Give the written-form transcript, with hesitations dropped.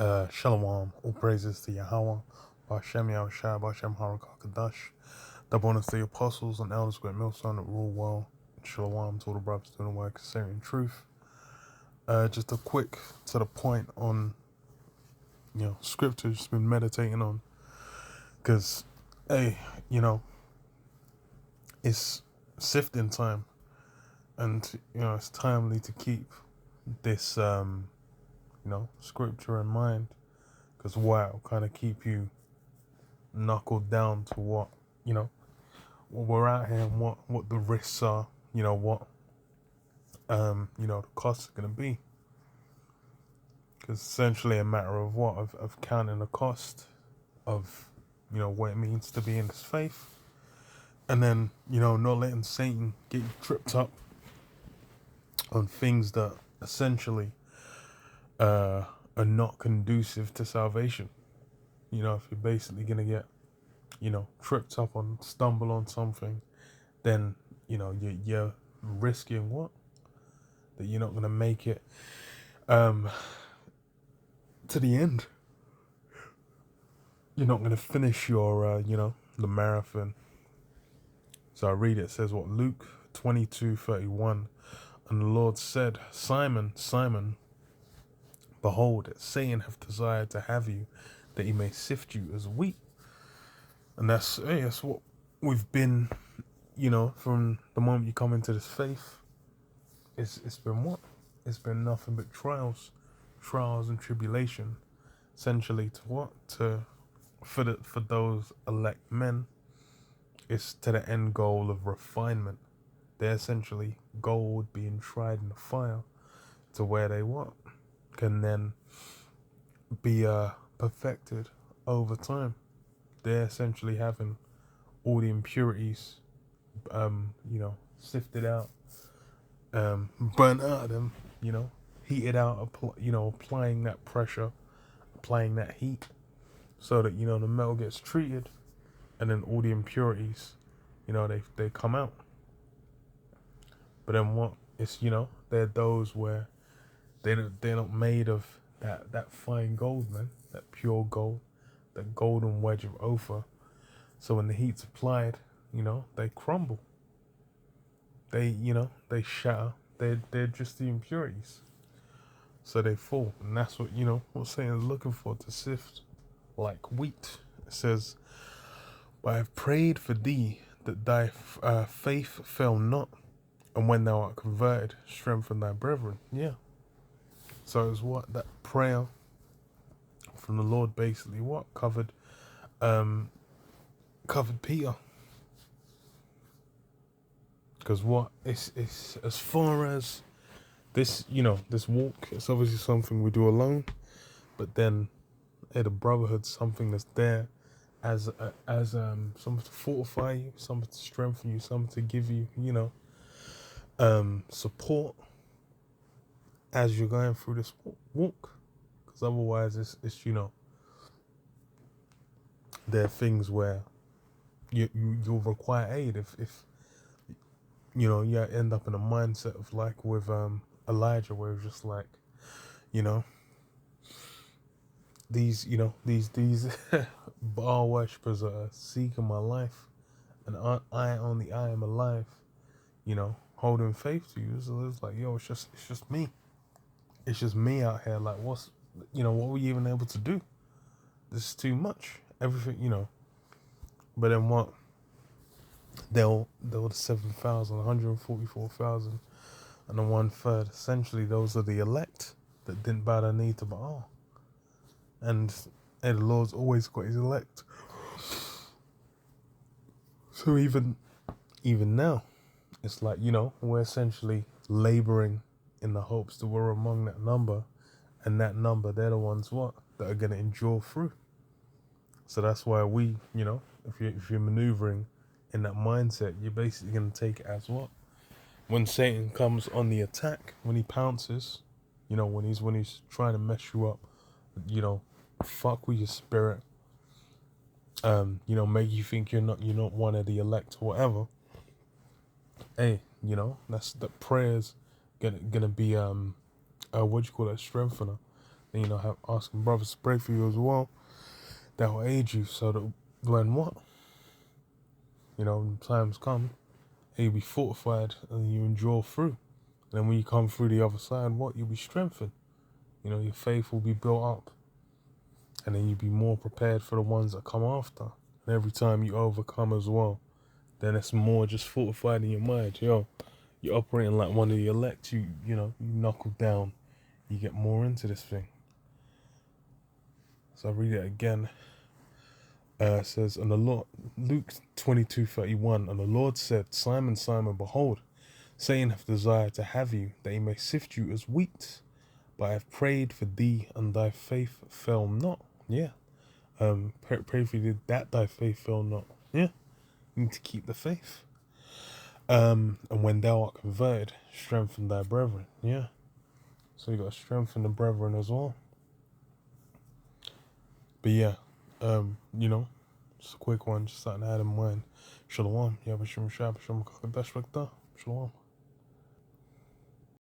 Shalom, all praises to Yahweh, Bashem Yahushua, Bashem Harakakadash, double honors to the apostles and elders, great millstone that rule well. Shalom to all the brothers doing the work of sharing truth. Just a quick to the point on, scripture just been meditating on, because, hey, it's sifting time, and it's timely to keep this, scripture in mind, because why it'll kind of keep you knuckled down to what we're out here and what the risks are, what the costs are going to be, because essentially a matter of what of counting the cost of what it means to be in this faith, and then not letting Satan get you tripped up on things that essentially are not conducive to salvation. If you're basically gonna get tripped up on, stumble on something, then you're risking what, that you're not gonna make it to the end. You're not gonna finish your the marathon. So I read it says what, Luke 22:31, and the Lord said, Simon, Simon, behold, Satan hath desired to have you, that he may sift you as wheat. And that's what we've been, from the moment you come into this faith. It's been what? It's been nothing but trials and tribulation, essentially to what? For those elect men, it's to the end goal of refinement. They're essentially gold being tried in the fire, to where they what? Can then be perfected over time. They're essentially having all the impurities, sifted out, burnt out of them, heated out, applying that pressure, applying that heat, so that, the metal gets treated, and then all the impurities, they come out. But then what? It's, they're those where they're not made of that fine gold, man, that pure gold, that golden wedge of Ophir. So when the heat's applied, they crumble. They shatter. They're just the impurities. So they fall, and that's what what Satan's looking for, to sift like wheat. It says, "But I have prayed for thee that thy faith fail not, and when thou art converted, strengthen thy brethren." Yeah. So it's what, that prayer from the Lord basically what covered Peter, because what, it's as far as this this walk, it's obviously something we do alone, but then the brotherhood's something that's there as something to fortify you, something to strengthen you, something to give you support as you're going through this walk, because otherwise it's there are things where you'll require aid if you end up in a mindset of like with Elijah, where it's just like these Baal worshippers are seeking my life, and I am alive, holding faith to you. So it's like, it's just me. It's just me out here. Like, what were you even able to do? This is too much. Everything, But then what? There were the 7,000, 144,000, and the 1/3. Essentially, those are the elect that didn't bow their knee to Baal. And the Lord's always got his elect. So even now, it's like, we're essentially laboring in the hopes that we're among that number, and that number, they're the ones what, that are going to endure through. So that's why we, if you're maneuvering in that mindset, you're basically going to take it as what? When Satan comes on the attack, when he pounces, when he's trying to mess you up, fuck with your spirit, make you think you're not one of the elect or whatever. Hey, that's the prayers gonna be what do you call that, strengthener, And, asking brothers to pray for you as well. That will aid you so that when what? When times come, you'll be fortified and you endure through. And then when you come through the other side, what? You'll be strengthened. Your faith will be built up. And then you'll be more prepared for the ones that come after. And every time you overcome as well, then it's more just fortified in your mind. You're operating like one of the elect. You knuckle down. You get more into this thing. So I read it again. It says, and the Lord, Luke 22:31, and the Lord said, Simon, Simon, behold, Satan hath desired to have you, that he may sift you as wheat. But I have prayed for thee, and thy faith fail not. Yeah. Pray for thee that thy faith fail not. Yeah. You need to keep the faith. And when thou art converted, strengthen thy brethren. Yeah. So you got to strengthen the brethren as well. But yeah, just a quick one, just something I had in mind. Shalom. Yeah, Bashim Shab, Shalom.